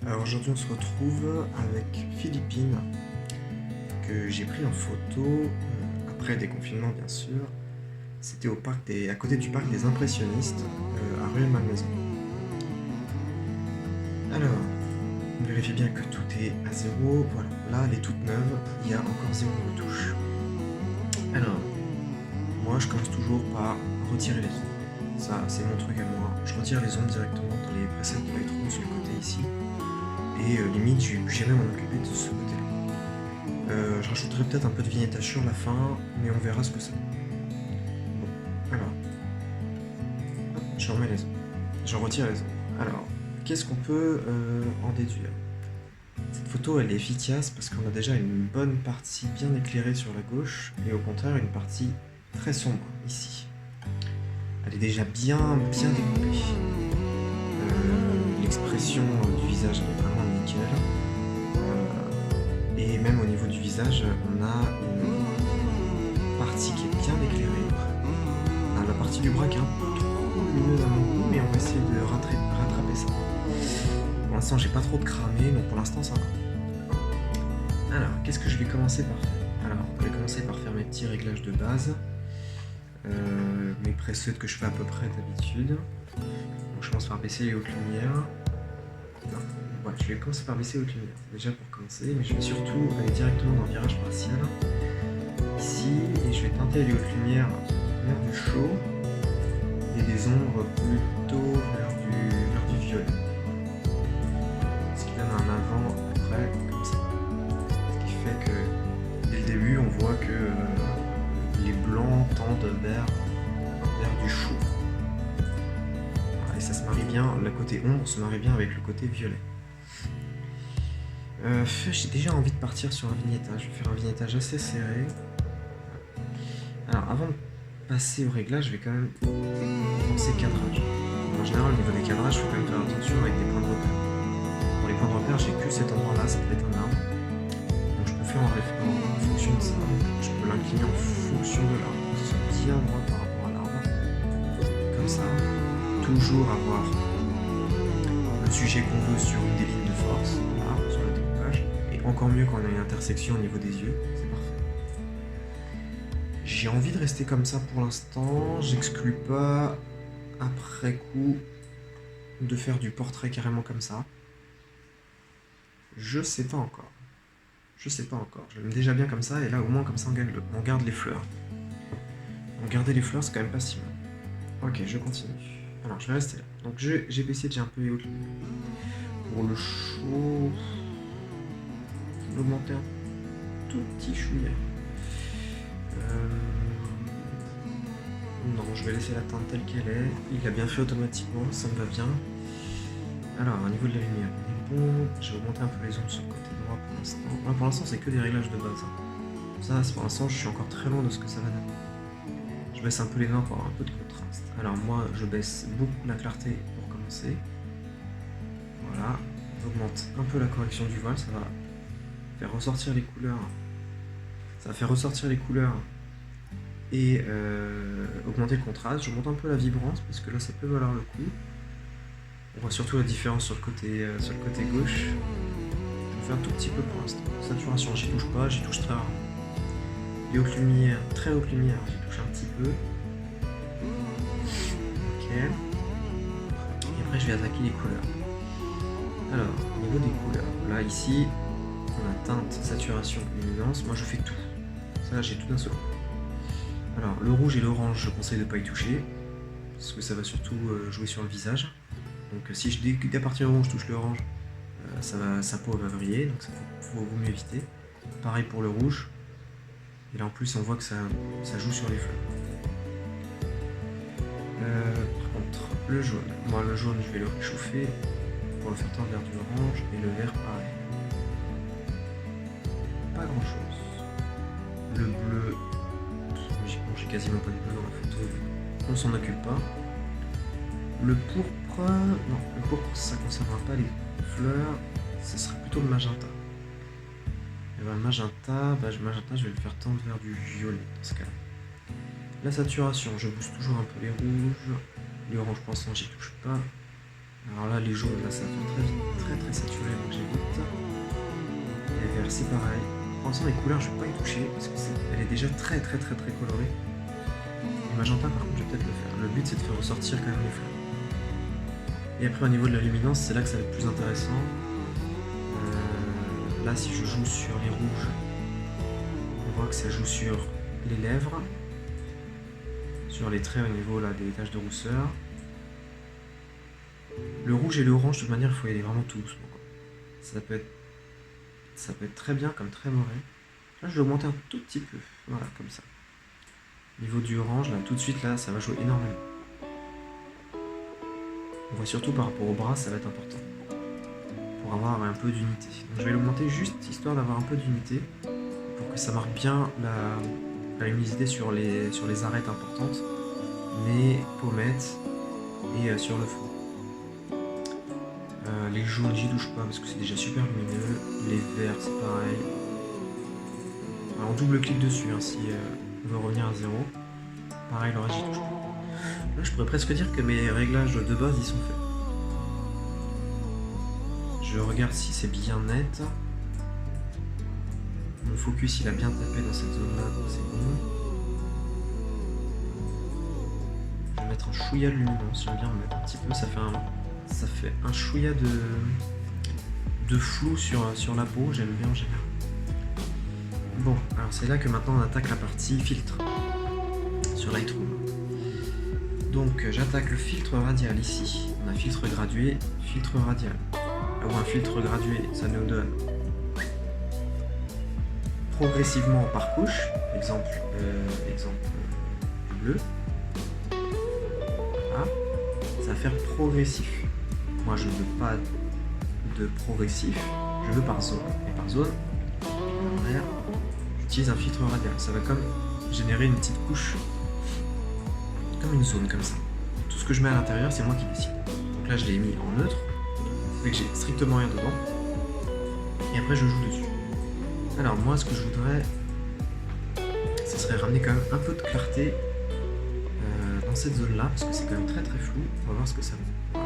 Alors aujourd'hui on se retrouve avec Philippine que j'ai pris en photo après déconfinement bien sûr. C'était à côté du parc des impressionnistes à Rueil-Malmaison. Alors, on vérifie bien que tout est à zéro. Voilà, là elle est toute neuve, il y a encore zéro retouche. Alors, moi je commence toujours par retirer les ombres. Ça c'est mon truc à moi. Je retire les ombres directement dans les presets de Lightroom sur le côté ici. Et limite, je vais jamais m'en occuper de ce côté-là. Je rajouterai peut-être un peu de vignettage sur la fin, mais on verra ce que c'est. Bon, alors, hop, je remets les ombres. Je retire les ombres. Alors, qu'est-ce qu'on peut en déduire? Cette photo, elle est efficace parce qu'on a déjà une bonne partie bien éclairée sur la gauche, et au contraire, une partie très sombre ici. Elle est déjà bien découpée. L'expression du visage est vraiment nickel. Et même au niveau du visage, on a une partie qui est bien éclairée. La partie du bras qui est un peu trop lumineuse à mon goût, mais on va essayer de rattraper ça. Pour l'instant, j'ai pas trop de cramé, donc pour l'instant, ça va. Alors, qu'est-ce que je vais commencer par faire? Alors, je vais commencer par faire mes petits réglages de base. Mes presets que je fais à peu près d'habitude. Donc, je commence par baisser les hautes lumières. Non. Ouais, je vais commencer par baisser les hautes lumières, déjà pour commencer, mais je vais surtout aller directement dans le virage partiel, ici, et je vais teinter les hautes lumières vers du chaud, et des ombres plutôt vers du violet. Ce qui donne un avant, après, comme ça. Ce qui fait que, dès le début, on voit que les blancs tendent vers du chaud. Et ça se marie bien, le côté ombre se marie bien avec le côté violet. J'ai déjà envie de partir sur un vignettage. Je vais faire un vignettage assez serré. Alors avant de passer au réglage, je vais quand même penser cadrage. En général, au niveau des cadrages, il faut quand même faire attention avec des points de repère. Pour les points de repère, j'ai que cet endroit-là, ça peut être un arbre. Donc je peux faire en fonction de ça. Je peux l'incliner en fonction de l'arbre, que ce soit bien droit par rapport à l'arbre. Comme ça. Toujours avoir le sujet qu'on veut sur une des lignes de force, là, sur le découpage, et encore mieux quand on a une intersection au niveau des yeux, c'est parfait. J'ai envie de rester comme ça pour l'instant, j'exclus pas après coup de faire du portrait carrément comme ça. Je sais pas encore. Je l'aime déjà bien comme ça, et là au moins comme ça on garde les fleurs. Garder les fleurs c'est quand même pas si mal. Ok, je continue. Alors je vais rester là. Donc j'ai baissé déjà un peu les hautes lumières. Pour le chaud, je vais l'augmenter un tout petit chouïa. Non, je vais laisser la teinte telle qu'elle est. Il l'a bien fait automatiquement, ça me va bien. Alors au niveau de la lumière, on est bon. Je vais augmenter un peu les ombres sur le côté droit pour l'instant. Pour l'instant c'est que des réglages de base. Ça, pour l'instant je suis encore très loin de ce que ça va donner. Je baisse un peu les noirs pour avoir un peu de contraste. Alors moi, je baisse beaucoup la clarté pour commencer. Voilà. J'augmente un peu la correction du voile, ça va faire ressortir les couleurs. Ça va faire ressortir les couleurs et augmenter le contraste. Je monte un peu la vibrance parce que là, ça peut valoir le coup. On voit surtout la différence sur le côté gauche. Je vais faire un tout petit peu pour l'instant. Saturation, j'y touche pas, j'y touche très rarement. Les hautes lumières, très hautes lumières, j'y touche un petit peu. Ok. Et après je vais attaquer les couleurs. Alors, au niveau des couleurs, là ici, on a teinte, saturation, luminance. Moi je fais tout. Ça j'ai tout d'un seul coup. Alors le rouge et l'orange, je conseille de ne pas y toucher. Parce que ça va surtout jouer sur le visage. Donc si dès à partir du moment où je touche l'orange, sa peau va vriller, donc ça vaut mieux éviter. Pareil pour le rouge. Et là en plus on voit que ça joue sur les fleurs. Par contre, le jaune. Moi le jaune je vais le réchauffer pour le faire tendre vers du orange, et le vert pareil. Pas grand chose. Le bleu, j'ai quasiment pas de bleu dans la photo, on s'en occupe pas. Le pourpre, non, le pourpre ça ne concernera pas les fleurs, ce sera plutôt le magenta. Et ben, le magenta, je vais le faire tendre vers du violet dans ce cas-là. La saturation, je booste toujours un peu les rouges. Les oranges pour l'instant, j'y touche pas. Alors là, les jaunes, là, ça va faire très saturé. c'est pareil. Pour l'instant, les couleurs, je vais pas y toucher parce que elle est déjà très colorée. Le magenta, par contre, je vais peut-être le faire. Le but, c'est de faire ressortir quand même les fleurs. Et après, au niveau de la luminance, c'est là que ça va être plus intéressant. Là, si je joue sur les rouges, on voit que ça joue sur les lèvres, sur les traits au niveau là, des taches de rousseur. Le rouge et le orange, de toute manière, il faut y aller vraiment tout doucement. Ça peut être très bien comme très mauvais. Là, je vais augmenter un tout petit peu. Voilà, comme ça. Au niveau du orange, là, tout de suite, là, ça va jouer énormément. On voit surtout par rapport au bras, ça va être important. Pour avoir un peu d'unité. Donc je vais l'augmenter juste histoire d'avoir un peu d'unité. Pour que ça marque bien la luminosité sur les arêtes importantes. Les pommettes et sur le fond. Les jaunes, j'y touche pas parce que c'est déjà super lumineux. Les verts, c'est pareil. Alors, on double-clique dessus hein, si on veut revenir à 0. Pareil, le reste, j'y touche pas. Là, je pourrais presque dire que mes réglages de base, ils sont faits. Je regarde si c'est bien net. Mon focus, il a bien tapé dans cette zone-là, donc c'est bon. Je vais mettre un chouïa de luminance, j'aime bien en mettre un petit peu, ça fait un chouïa de flou sur la peau, j'aime bien en général. Bon, alors c'est là que maintenant on attaque la partie filtre sur Lightroom. Donc j'attaque le filtre radial ici. On a filtre gradué, filtre radial. Ou un filtre gradué, ça nous donne progressivement par couche. Exemple bleu. Ah, ça va faire progressif. Moi je ne veux pas de progressif, je veux par zone. Et par zone, j'utilise un filtre radial. Ça va comme générer une petite couche, comme une zone comme ça. Tout ce que je mets à l'intérieur, c'est moi qui décide. Donc là je l'ai mis en neutre, ça fait que j'ai strictement rien dedans. Et après je joue dessus. Alors moi ce que je voudrais, ce serait ramener quand même un peu de clarté dans cette zone là, parce que c'est quand même très flou. On va voir ce que ça vaut.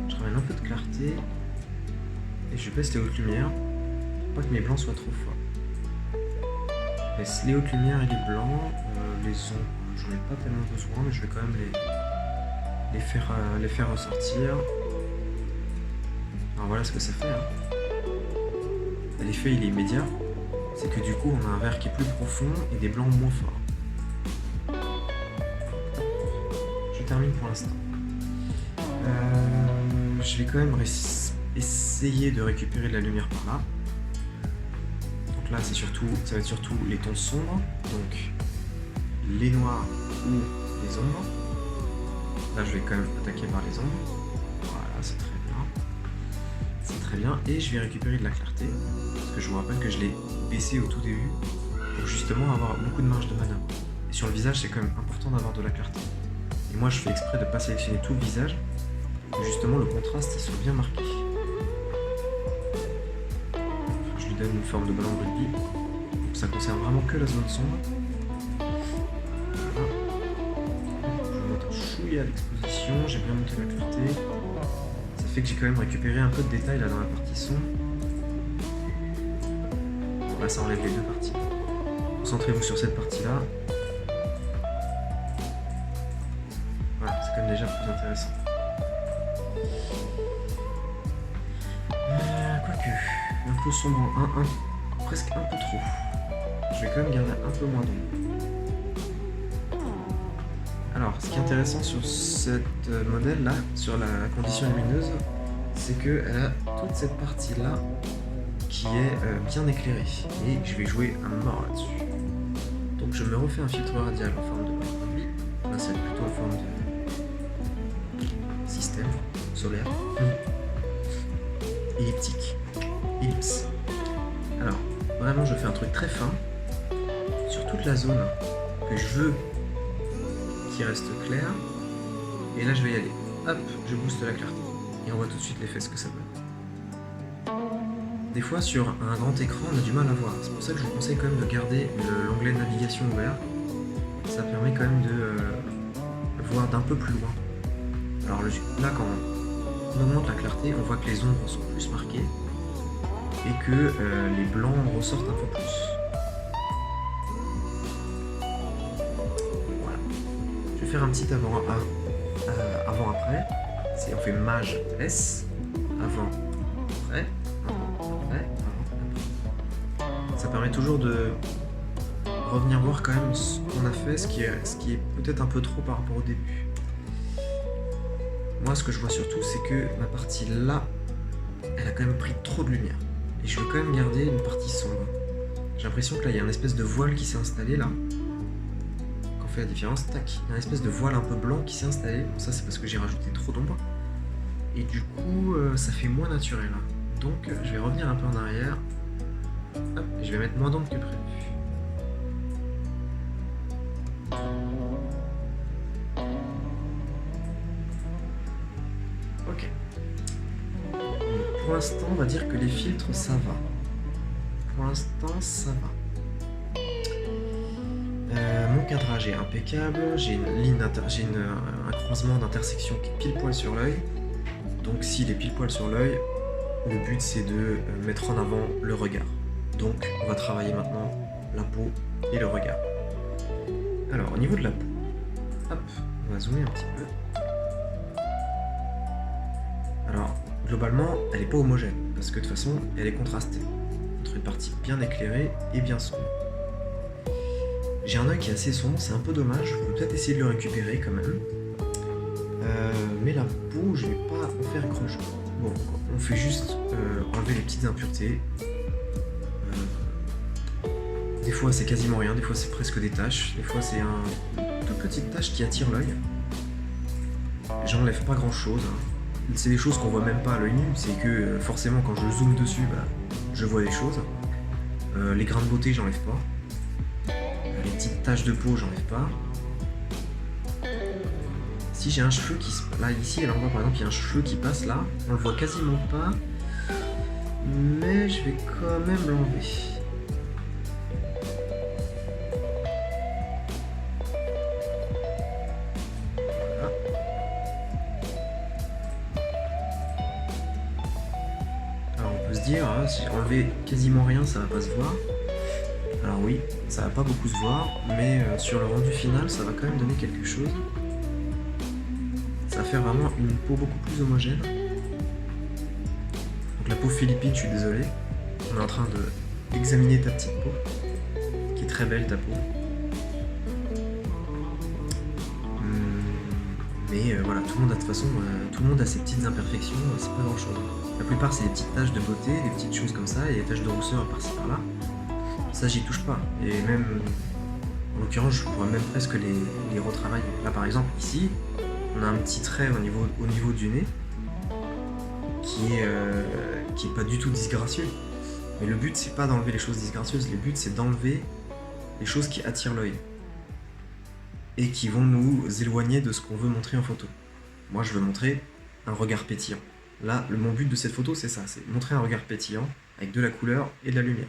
Je ramène un peu de clarté et je baisse les hautes lumières pour pas que mes blancs soient trop forts. Je baisse les hautes lumières et les blancs, les ombres, j'en ai pas tellement besoin, mais je vais quand même les faire ressortir. Alors voilà ce que ça fait. Hein. L'effet il est immédiat, c'est que du coup on a un vert qui est plus profond et des blancs moins forts. Je termine pour l'instant. Je vais quand même essayer de récupérer de la lumière par là. Donc là ça va être surtout les tons sombres, donc les noirs ou les ombres. Là je vais quand même attaquer par les ombres. Voilà, c'est très bien. C'est très bien. Et je vais récupérer de la clarté. Parce que je vous rappelle que je l'ai baissé au tout début pour justement avoir beaucoup de marge de manœuvre. Et sur le visage, c'est quand même important d'avoir de la clarté. Et moi, je fais exprès de ne pas sélectionner tout le visage pour que justement le contraste il soit bien marqué. Je lui donne une forme de ballon de rugby. Donc ça concerne vraiment que la zone sombre. Voilà. Je monte un chouïa à l'exposition, j'ai bien monté la clarté. Ça fait que j'ai quand même récupéré un peu de détails là dans la partie sombre. Là, ça enlève les deux parties. Concentrez-vous sur cette partie-là. Voilà, c'est quand même déjà plus intéressant. Quoique, un peu sombre en 1-1, presque un peu trop. Je vais quand même garder un peu moins d'ombre. Alors, ce qui est intéressant sur cette modèle-là, sur la condition lumineuse, c'est qu'elle a toute cette partie-là qui est bien éclairé et je vais jouer un mort là-dessus. Donc je me refais un filtre radial en forme de produit. Là c'est plutôt en forme de système solaire. Elliptique. Ellipse. Alors vraiment je fais un truc très fin sur toute la zone que je veux qui reste claire. Et là je vais y aller. Hop, je booste la clarté. Et on voit tout de suite l'effet ce que ça donne. Des fois, sur un grand écran, on a du mal à voir. C'est pour ça que je vous conseille quand même de garder l'onglet navigation ouvert. Ça permet quand même de voir d'un peu plus loin. Alors là, quand on augmente la clarté, on voit que les ombres sont plus marquées. et que les blancs ressortent un peu plus. Voilà. Je vais faire un petit avant-après. On fait mage S, avant, après, avant. Ça permet toujours de revenir voir quand même ce qu'on a fait, ce qui est peut-être un peu trop par rapport au début. Moi, ce que je vois surtout, c'est que ma partie là, elle a quand même pris trop de lumière. Et je veux quand même garder une partie sombre. J'ai l'impression que là, il y a une espèce de voile qui s'est installé là. Quand on fait la différence, tac, il y a une espèce de voile un peu blanc qui s'est installé. Bon, ça, c'est parce que j'ai rajouté trop d'ombre. Et du coup, ça fait moins naturel. Donc, je vais revenir un peu en arrière. Hop, et je vais mettre moins d'ombre que prévu. Ok. Pour l'instant, on va dire que les filtres, ça va. Pour l'instant, ça va. Mon cadrage est impeccable. J'ai un croisement d'intersection qui est pile poil sur l'œil. Donc, s'il est pile poil sur l'œil, le but c'est de mettre en avant le regard. Donc, on va travailler maintenant la peau et le regard. Alors, au niveau de la peau, hop, on va zoomer un petit peu. Alors, globalement, elle n'est pas homogène, parce que de toute façon, elle est contrastée, entre une partie bien éclairée et bien sombre. J'ai un œil qui est assez sombre, c'est un peu dommage, je vais peut-être essayer de le récupérer quand même. Mais la peau, je vais pas en faire grand chose. Bon, on fait juste enlever les petites impuretés. Des fois c'est quasiment rien, des fois c'est presque des taches, des fois c'est une toute petite tache qui attire l'œil. J'enlève pas grand chose. C'est des choses qu'on voit même pas à l'œil nu, c'est que forcément quand je zoome dessus, je vois des choses. Les grains de beauté, j'enlève pas. Les petites taches de peau, j'enlève pas. Si j'ai un cheveu qui se... Là, ici, on voit par exemple, il y a un cheveu qui passe là. On le voit quasiment pas. Mais je vais quand même l'enlever. Voilà. Alors, on peut se dire, si enlever quasiment rien, ça va pas se voir. Alors oui, ça va pas beaucoup se voir, mais sur le rendu final, ça va quand même donner quelque chose. Ça va faire vraiment une peau beaucoup plus homogène. Donc la peau philippine, je suis désolé. On est en train d'examiner ta petite peau, qui est très belle ta peau. Mais voilà, tout le monde a de toute façon, tout le monde a ses petites imperfections, c'est pas grand chose. La plupart c'est des petites taches de beauté, des petites choses comme ça, et des taches de rousseur par-ci par-là. Ça j'y touche pas. Et même, en l'occurrence, je vois même presque les retravailler. Là par exemple, ici, on a un petit trait au niveau du nez qui est pas du tout disgracieux. Mais le but c'est pas d'enlever les choses disgracieuses, le but c'est d'enlever les choses qui attirent l'œil et qui vont nous éloigner de ce qu'on veut montrer en photo. Moi je veux montrer un regard pétillant. Là, mon but de cette photo c'est ça, c'est montrer un regard pétillant avec de la couleur et de la lumière.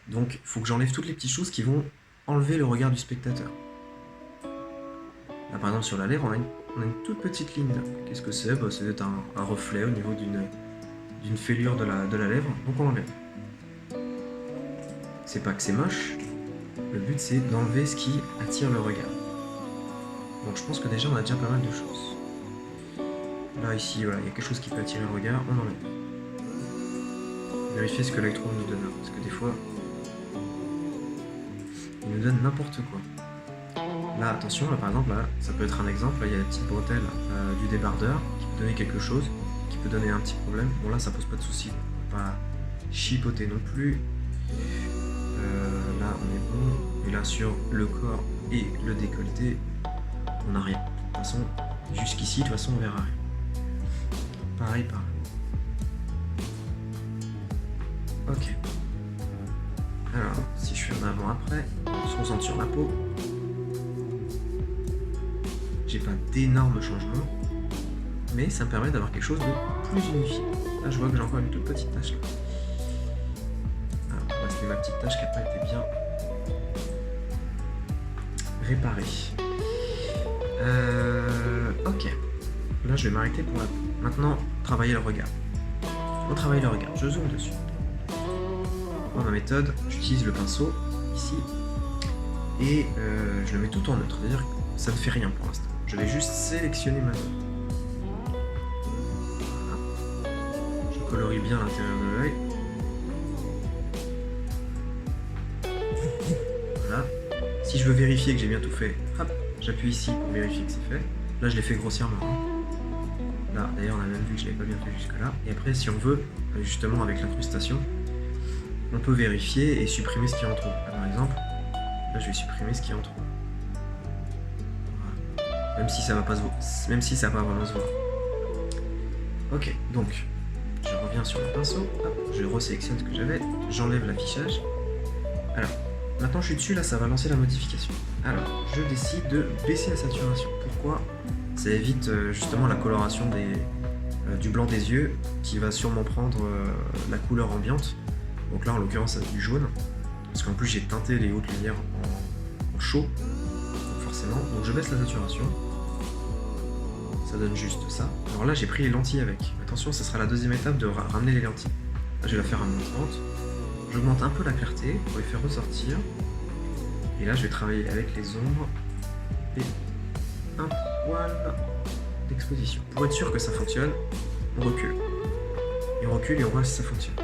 Donc il faut que j'enlève toutes les petites choses qui vont enlever le regard du spectateur. Là par exemple sur la lèvre, on a une toute petite ligne là. Qu'est-ce que c'est? C'est un reflet au niveau d'une fêlure de la lèvre, donc on l'enlève. C'est pas que c'est moche, le but c'est d'enlever ce qui attire le regard. Donc je pense que déjà on a déjà pas mal de choses. Là ici, voilà, il y a quelque chose qui peut attirer le regard, on enlève. Vérifier ce que l'œil trouve nous donne, parce que des fois, il nous donne n'importe quoi. Là, attention, là par exemple, là, ça peut être un exemple, là il y a la petite bretelle du débardeur qui peut donner quelque chose, qui peut donner un petit problème. Bon là ça pose pas de soucis, on va pas chipoter non plus. Là on est bon, et là sur le corps et le décolleté, on n'a rien. De toute façon, jusqu'ici, de toute façon on verra rien. Pareil. Ok. Alors, si je fais un avant-après, on se concentre sur la peau. J'ai pas d'énormes changements, mais ça me permet d'avoir quelque chose de plus unifié. Là, je vois que j'ai encore une toute petite tache là. Alors, là, c'était ma petite tache qui n'a pas été bien réparée. Ok. Là, je vais m'arrêter pour maintenant travailler le regard. On travaille le regard, je zoome dessus. Dans ma méthode, j'utilise le pinceau, ici, et je le mets tout en neutre, c'est-à-dire que ça ne fait rien pour l'instant. Je vais juste sélectionner ma zone. Voilà. Je colorie bien l'intérieur de l'œil. Voilà. Si je veux vérifier que j'ai bien tout fait, hop, j'appuie ici pour vérifier que c'est fait. Là, je l'ai fait grossièrement. Là, d'ailleurs, on a même vu que je l'avais pas bien fait jusque-là. Et après, si on veut, justement, avec l'incrustation, on peut vérifier et supprimer ce qui est en trop. Par exemple, là, je vais supprimer ce qui est en trop. Voilà. Même si ça va pas se voir, même si ça va pas vraiment se voir. Ok, donc, je reviens sur mon pinceau, hop, je resélectionne ce que j'avais, j'enlève l'affichage. Alors, maintenant je suis dessus, là, ça va lancer la modification. Alors, je décide de baisser la saturation. Pourquoi? Ça évite justement la coloration du blanc des yeux qui va sûrement prendre la couleur ambiante. Donc là en l'occurrence du jaune, parce qu'en plus j'ai teinté les hautes lumières en chaud, donc forcément. Donc je baisse la saturation, ça donne juste ça. Alors là j'ai pris les lentilles avec. Attention, ça sera la deuxième étape de ramener les lentilles. Là je vais la faire à montante. J'augmente un peu la clarté pour les faire ressortir. Et là je vais travailler avec les ombres et un poil d'exposition. Pour être sûr que ça fonctionne, on recule. Et on recule et on voit si ça fonctionne.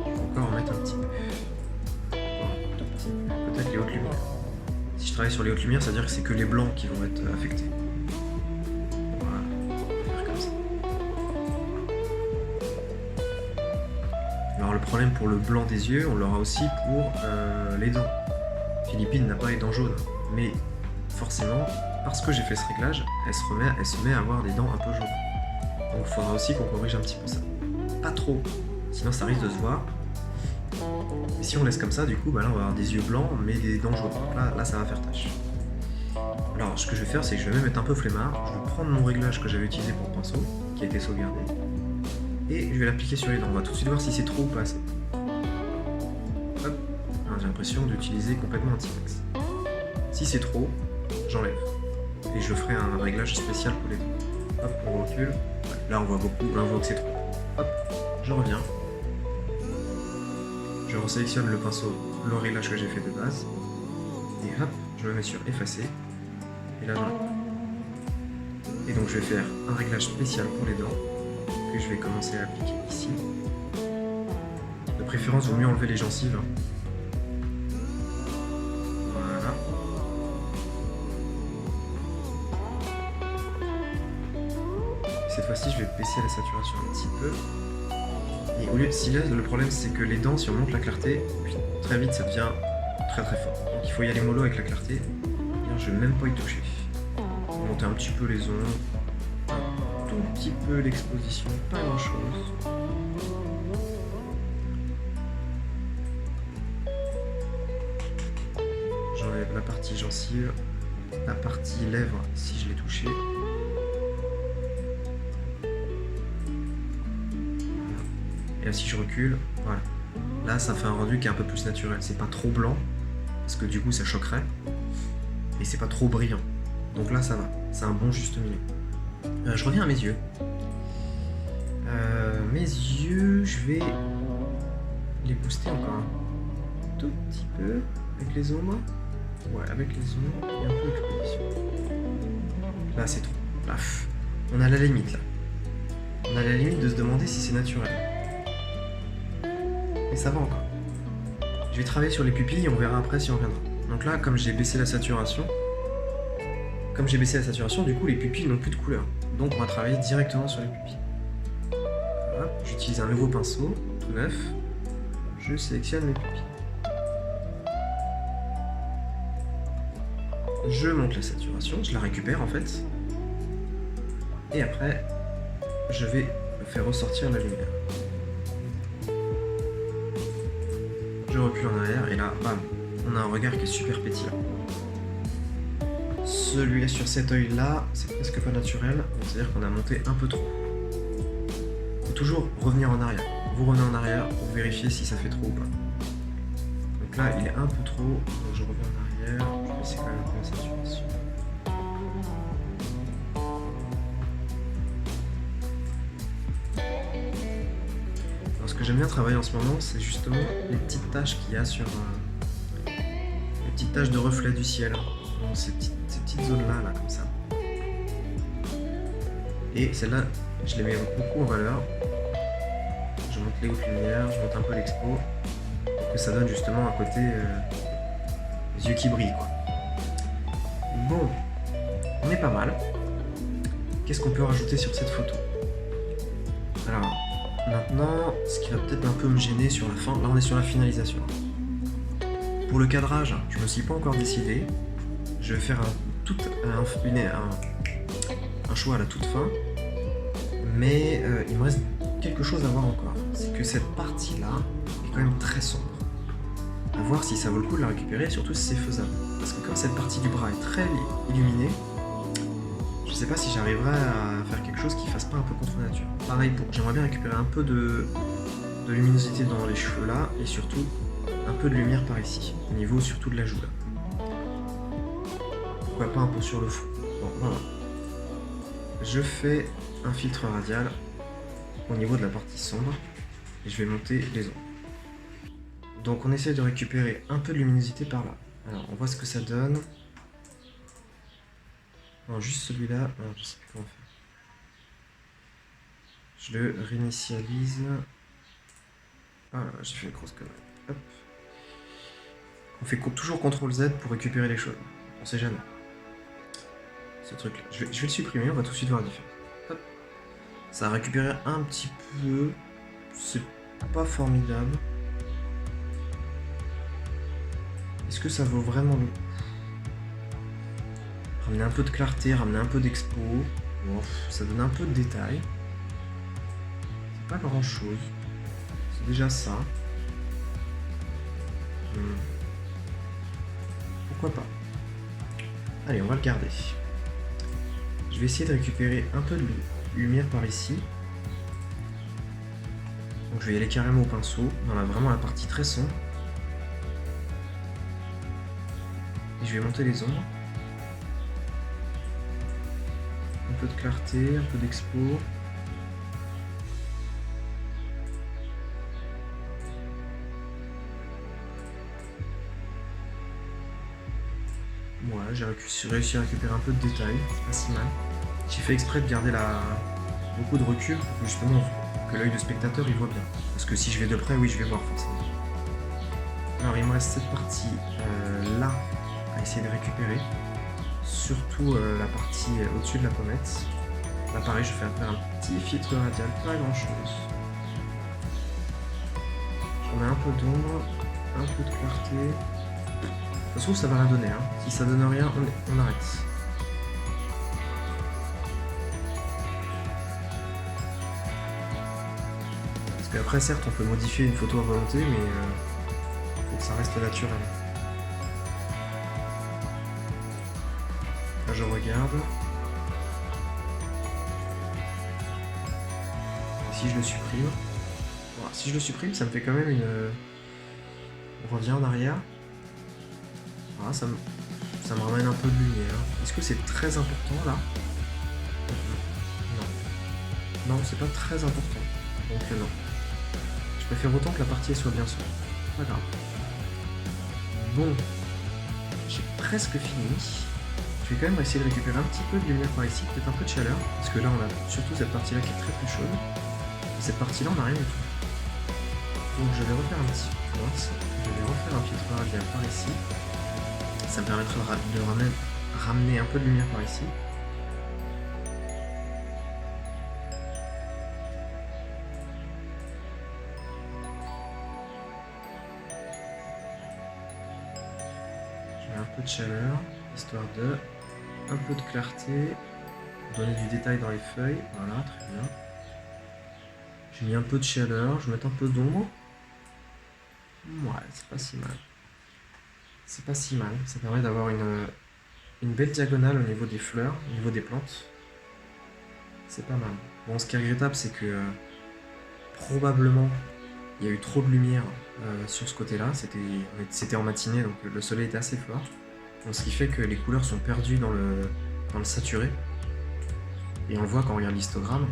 Je vais encore en mettre un petit peu. Un tout petit peu. Peut-être les hautes lumières. Si je travaille sur les hautes lumières, ça veut dire que c'est que les blancs qui vont être affectés. Voilà, on va faire comme ça. Alors le problème pour le blanc des yeux, on l'aura aussi pour les dents. Philippine n'a pas les dents jaunes, mais forcément, parce que j'ai fait ce réglage, elle se met à avoir des dents un peu jaunes. Donc il faudra aussi qu'on corrige un petit peu ça. Pas trop, sinon ça risque de se voir. Et si on laisse comme ça, du coup, bah là on va avoir des yeux blancs, mais des dents jaunes. Donc là ça va faire tâche. Alors ce que je vais faire, c'est que je vais même être un peu flemmard. Je vais prendre mon réglage que j'avais utilisé pour le pinceau, qui a été sauvegardé, et je vais l'appliquer sur les dents. On va tout de suite voir si c'est trop ou pas assez. Hop, j'ai l'impression d'utiliser complètement un T-Rex. Si c'est trop, j'enlève. Et je ferai un réglage spécial pour les dents. Hop, on recule. Ouais, là on voit beaucoup, là on voit que c'est trop. Hop, je reviens. Je resélectionne le pinceau, le réglage que j'ai fait de base. Et hop, je le mets sur effacer. Et là j'enlève. Et donc je vais faire un réglage spécial pour les dents, que je vais commencer à appliquer ici. De préférence, il vaut mieux enlever les gencives. Voilà. Cette fois-ci, je vais baisser la saturation un petit peu. Et au lieu de cils, le problème c'est que les dents, si on monte la clarté, puis très vite ça devient très très fort. Donc il faut y aller mollo avec la clarté. Je ne vais même pas y toucher. Monter un petit peu les ongles, un tout petit peu l'exposition, pas grand chose. J'enlève la partie gencive, la partie lèvres si je l'ai touché. Et là si je recule, voilà. Là ça fait un rendu qui est un peu plus naturel. C'est pas trop blanc, parce que du coup ça choquerait. Et c'est pas trop brillant. Donc là ça va, c'est un bon juste milieu. Je reviens à mes yeux. Mes yeux, je vais les booster encore un tout petit peu avec les ombres. Ouais, avec les ombres et un peu d'exposition. Là c'est trop. Là, on a la limite là. On a la limite de se demander si c'est naturel. Et ça va encore. Je vais travailler sur les pupilles et on verra après si on reviendra. Donc là, comme j'ai baissé la saturation, du coup les pupilles n'ont plus de couleur. Donc on va travailler directement sur les pupilles. Voilà. J'utilise un nouveau pinceau, tout neuf. Je sélectionne mes pupilles. Je monte la saturation, je la récupère en fait. Et après, je vais faire ressortir la lumière. Je recule en arrière et là, bam, on a un regard qui est super pétillant. Celui-là sur cet œil-là, c'est presque pas naturel, c'est-à-dire qu'on a monté un peu trop. Il faut toujours revenir en arrière. Vous revenez en arrière pour vérifier si ça fait trop ou pas. Donc là, il est un peu trop, donc je reviens en arrière, je vais essayer quand même un peu la saturation. j'aime bien travailler en ce moment, c'est justement les petites taches qu'il y a sur... les petites taches de reflet du ciel. Donc, ces petites zones-là, là, comme ça. Et celles-là, je les mets beaucoup en valeur. Je monte les hautes lumières, je monte un peu l'expo. Pour que ça donne justement un côté... les yeux qui brillent, quoi. Bon, on est pas mal. Qu'est-ce qu'on peut rajouter sur cette photo? Alors, maintenant, ce qui va peut-être un peu me gêner sur la fin, là on est sur la finalisation. Pour le cadrage, je me suis pas encore décidé. Je vais faire un choix à la toute fin. Mais il me reste quelque chose à voir encore. C'est que cette partie-là est quand même très sombre. À voir si ça vaut le coup de la récupérer, et surtout si c'est faisable. Parce que comme cette partie du bras est très illuminée, je sais pas si j'arriverai à faire quelque chose qui fasse pas un peu contre nature. Pareil, j'aimerais bien récupérer un peu de luminosité dans les cheveux là, et surtout un peu de lumière par ici, au niveau surtout de la joue là. Pourquoi pas un peu sur le fond. Bon, voilà. Je fais un filtre radial au niveau de la partie sombre, et je vais monter les ombres. Donc on essaie de récupérer un peu de luminosité par là. Alors on voit ce que ça donne. Non, juste celui-là, je sais plus comment faire. Je le réinitialise. Ah, j'ai fait une grosse connerie. Hop. On fait toujours CTRL Z pour récupérer les choses. On sait jamais. Ce truc-là. Je vais le supprimer, on va tout de suite voir la différence. Hop. Ça a récupéré un petit peu. C'est pas formidable. Est-ce que ça vaut vraiment le coup? Ramener un peu de clarté, ramener un peu d'expo. Bon, ça donne un peu de détails. C'est pas grand chose. C'est déjà ça. Pourquoi pas? Allez, on va le garder. Je vais essayer de récupérer un peu de lumière par ici. Donc je vais y aller carrément au pinceau, dans vraiment la partie très sombre. Et je vais monter les ombres. Un peu de clarté, un peu d'expo. Voilà, j'ai réussi à récupérer un peu de détails, c'est pas si mal. J'ai fait exprès de garder beaucoup de recul pour que justement que l'œil de spectateur il voit bien. Parce que si je vais de près, oui je vais voir forcément. Alors il me reste cette partie là à essayer de récupérer. Surtout la partie au-dessus de la pommette. Là pareil, je vais faire un petit filtre radial, pas grand chose. J'en mets un peu d'ombre, un peu de clarté. De toute façon ça va rien donner, hein. Si ça donne rien, on arrête. Parce qu'après certes on peut modifier une photo à volonté, mais faut que ça reste naturel. Là je regarde. Et si je le supprime, voilà, si je le supprime, ça me fait quand même une... On revient en arrière. Voilà, ça me ramène un peu de lumière. Est-ce que c'est très important là? Non. Non, c'est pas très important. Donc non. Je préfère autant que la partie soit bien sombre. Pas grave. Bon. J'ai presque fini. Je vais quand même essayer de récupérer un petit peu de lumière par ici, peut-être un peu de chaleur, parce que là on a surtout cette partie-là qui est très très chaude. Et cette partie-là on n'a rien du tout. Donc je vais refaire un petit pince, je vais refaire un filtre radial par ici. Ça me permettra de ramener un peu de lumière par ici. Je mets un peu de chaleur, histoire de... un peu de clarté, pour donner du détail dans les feuilles. Voilà, très bien. J'ai mis un peu de chaleur, je vais mettre un peu d'ombre. Ouais, c'est pas si mal. C'est pas si mal, ça permet d'avoir une belle diagonale au niveau des fleurs, au niveau des plantes. C'est pas mal. Bon, ce qui est regrettable, c'est que probablement il y a eu trop de lumière sur ce côté-là. C'était en matinée, donc le soleil était assez fort. Donc, ce qui fait que les couleurs sont perdues dans le saturé. Et on le voit quand on regarde l'histogramme.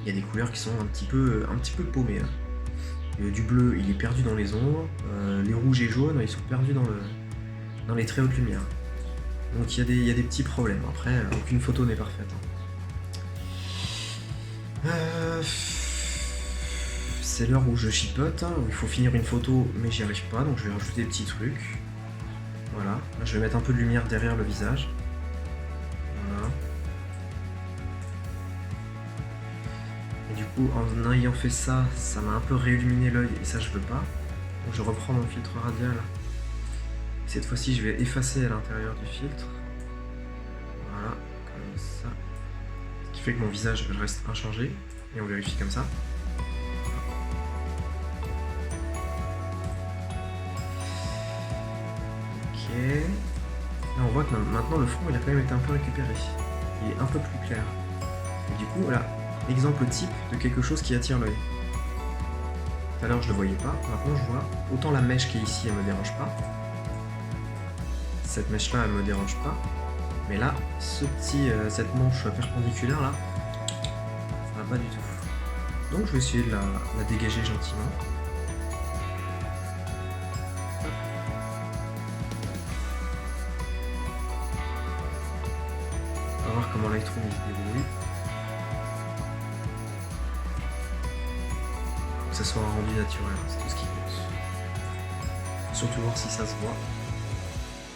Il y a des couleurs qui sont un petit peu paumées là. du bleu, il est perdu dans les ombres. Les rouges et jaunes, ils sont perdus dans les très hautes lumières. Donc il y a des petits problèmes. Après, aucune photo n'est parfaite. C'est l'heure où je chipote, où il faut finir une photo, mais j'y arrive pas, donc je vais rajouter des petits trucs. Voilà, là, je vais mettre un peu de lumière derrière le visage. Voilà. Et du coup, en ayant fait ça, ça m'a un peu réilluminé l'œil, et ça je veux pas. Donc je reprends mon filtre radial. Cette fois-ci, je vais effacer à l'intérieur du filtre. Voilà, comme ça. Ce qui fait que mon visage reste inchangé. Et on vérifie comme ça. Ok. Là, on voit que maintenant le fond, il a quand même été un peu récupéré. Il est un peu plus clair. Et du coup, voilà, exemple type de quelque chose qui attire l'œil. Tout à l'heure, je le voyais pas. Maintenant, je vois. Autant la mèche qui est ici, elle me dérange pas. Cette mèche-là, elle me dérange pas. Mais là, cette manche perpendiculaire, là, ça va pas du tout. Donc, je vais essayer de la dégager gentiment. On va voir comment Lightroom il se débrouille. Que ça soit un rendu naturel, c'est tout ce qui compte. Surtout voir si ça se voit.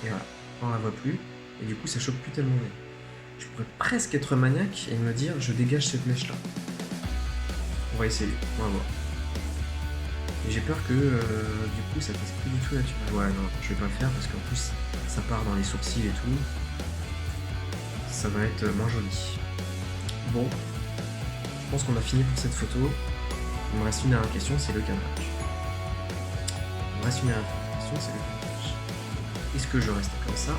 Et voilà, on la voit plus. Et du coup, ça choque plus tellement bien. Je pourrais presque être maniaque et me dire, je dégage cette mèche-là. On va essayer, on va voir. Et j'ai peur que du coup ça fasse plus du tout naturel. Ouais, non, je vais pas le faire parce qu'en plus ça part dans les sourcils et tout. Ça va être moins joli. Bon, je pense qu'on a fini pour cette photo. Il me reste une dernière question, c'est le cadrage. Il me reste une dernière question, c'est le cadrage. Est-ce que je reste comme ça?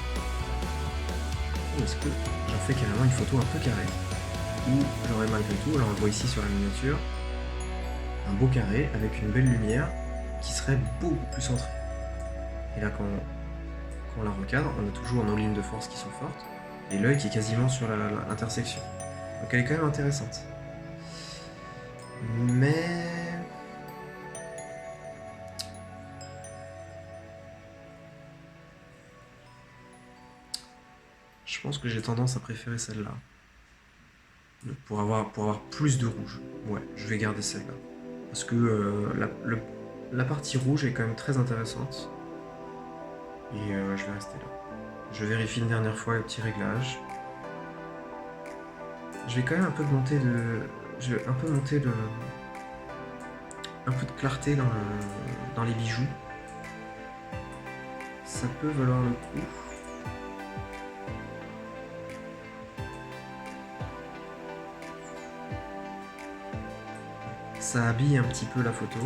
Ou est-ce que j'en fais carrément une photo un peu carrée? Ou j'aurais malgré tout, là on le voit ici sur la miniature, un beau carré avec une belle lumière qui serait beaucoup plus centrée. Et là, quand on la recadre, on a toujours nos lignes de force qui sont fortes et l'œil qui est quasiment sur l'intersection. Donc elle est quand même intéressante. Mais... je pense que j'ai tendance à préférer celle-là. Pour avoir plus de rouge. Ouais, je vais garder celle-là. Parce que la partie rouge est quand même très intéressante. Et je vais rester là. Je vérifie une dernière fois le petit réglage. Je vais quand même un peu monter un peu de clarté dans les bijoux. Ça peut valoir le coup. Ça habille un petit peu la photo.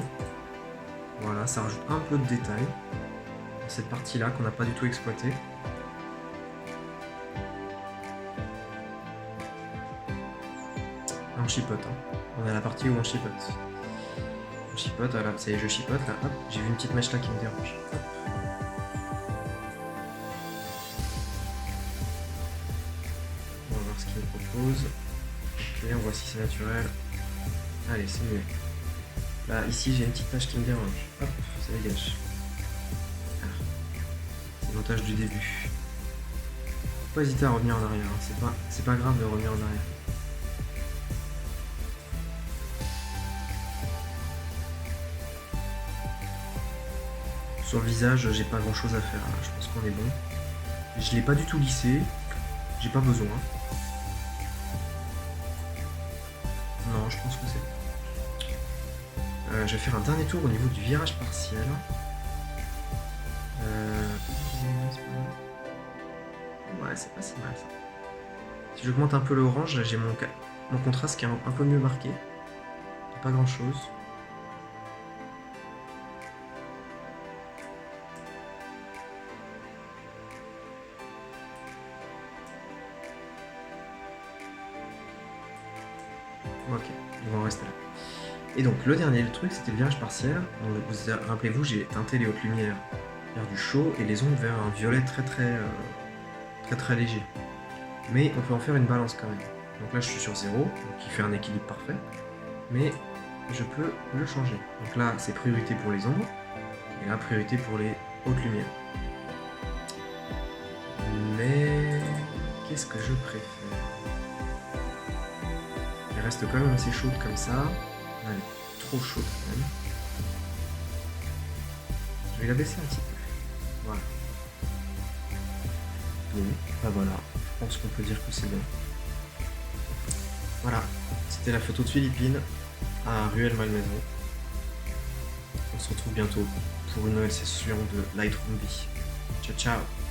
Voilà, ça rajoute un peu de détails dans cette partie-là qu'on n'a pas du tout exploitée. On chipote, hein. On est à la partie où on chipote. On chipote, voilà, ça y est, je chipote, là, hop, j'ai vu une petite mèche là qui me dérange. Hop. On va voir ce qu'il me propose. Ok, on voit si c'est naturel. Allez, c'est mieux. Là, ici, j'ai une petite tache qui me dérange. Hop, ça dégage. C'est mon tâche du début. Faut pas hésiter à revenir en arrière, hein. C'est pas grave de revenir en arrière. Sur le visage, j'ai pas grand chose à faire, là. Je pense qu'on est bon. Je l'ai pas du tout lissé. J'ai pas besoin. Non, je pense que c'est bon. Je vais faire un dernier tour au niveau du virage partiel. Ouais, c'est pas si mal ça. Si j'augmente un peu l'orange, j'ai mon contraste qui est un peu mieux marqué. Pas grand chose. Ok, on va en rester là. Et donc le dernier truc, c'était le virage partiel. Rappelez-vous, j'ai teinté les hautes lumières vers du chaud et les ombres vers un violet très léger. Mais on peut en faire une balance quand même. Donc là je suis sur 0, donc qui fait un équilibre parfait. Mais je peux le changer. Donc là, c'est priorité pour les ombres, et là, priorité pour les hautes lumières. Mais qu'est-ce que je préfère? Elle reste quand même assez chaude comme ça. Elle est trop chaude quand même. Je vais la baisser un petit peu. Voilà. Bon, bah voilà. Je pense qu'on peut dire que c'est bon. Voilà. C'était la photo de Philippine à Ruelle-Malmaison. On se retrouve bientôt pour une nouvelle session de Lightroom V. Ciao, ciao!